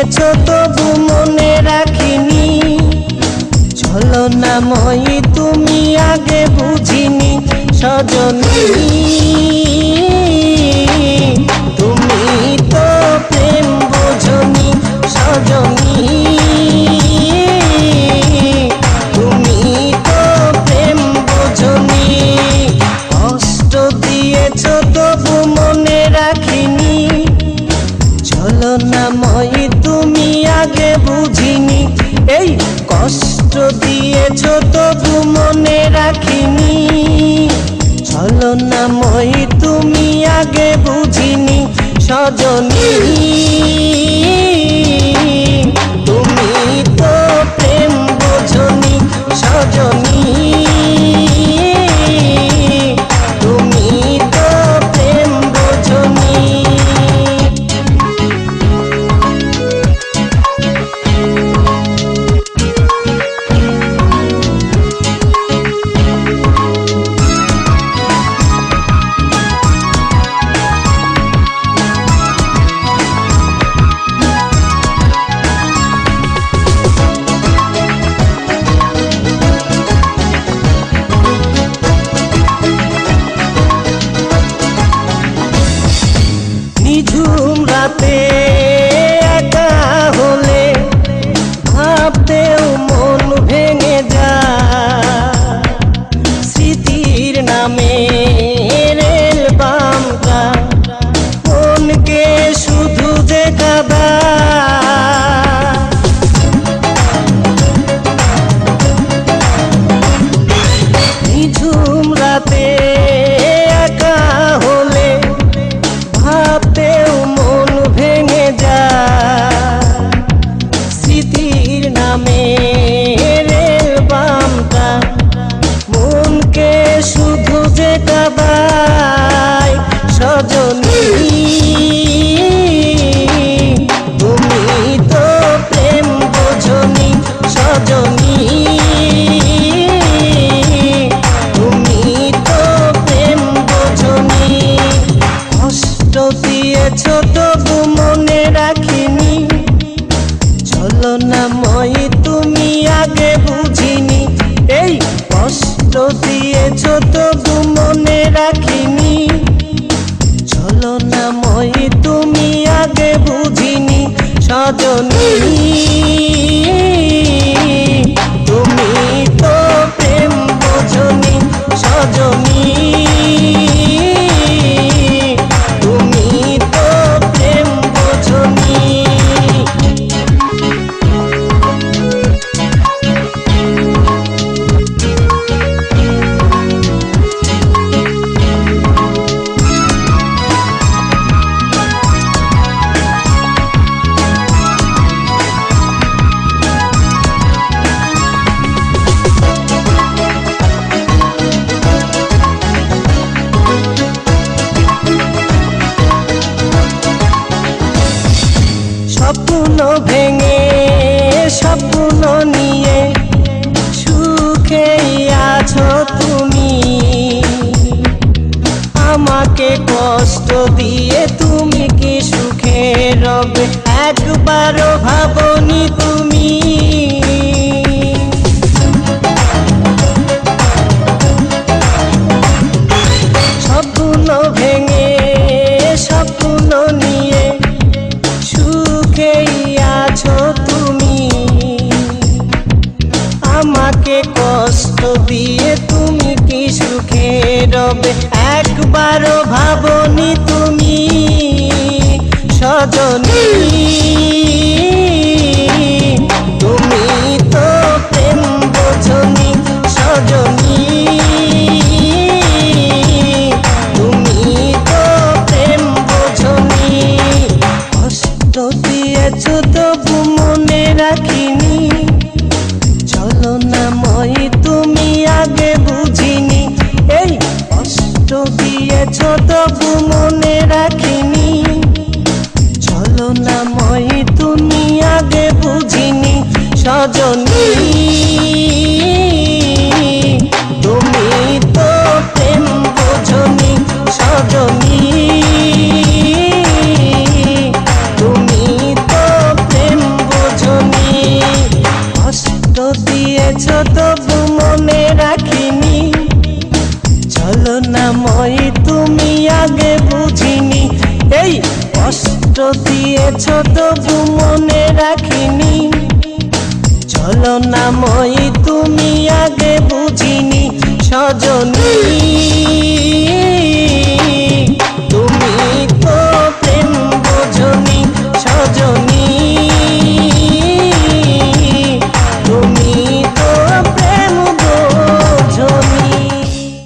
দিয়েছ তবু মনে রাখিনি, ছলনাময়ী তুমি আগে বুঝিনি সজনী। তুমি তো প্রেম বোঝনি সজনী, তুমি তো প্রেম বোঝনি। কষ্ট দিয়েছ তবু মনে রাখিনি, ছলনাময়ী তুমি আগে বুঝিনি। এই কষ্ট দিয়েছ তবু মনে রাখিনি, ছলনাময়ী তুমি আগে বুঝিনি সজনী। তুমি তো প্রেম বোঝনি সজনী, তুমি তো প্রেম বোঝনি। নিঝুম রাতে একা হলে ভাবতেও মন ভেঙে যায়, স্মৃতির নামে রেল বামটা মনকে শুধু যে কাঁদায়। নিঝুম রাতে একা হলে ভাবতেও মন ভেঙে যায়, স্মৃতির নামে রেল বামটা মনকে শুধু যে কাঁদায় সজনী। তুমি তো প্রেম বোঝনি সজনী, তুমি তো প্রেম বোঝনি। কষ্ট দিয়েছ তবু মনে রাখিনি, ছলনাময়ী তুমি আগে বুঝিনি। এই কষ্ট দিয়েছ তবু মনে রাখিনি, ছলনাময়ী তুমি আগে বুঝিনি সজনী। তুমি তো প্রেম বোঝনি সজনী, তুমি তো প্রেম বোঝনি। আগে বুঝিনি, এই কষ্ট দিয়েছ তবু মনে রাখিনি। চলো না মই তুমি আগে বুঝিনি সজনী।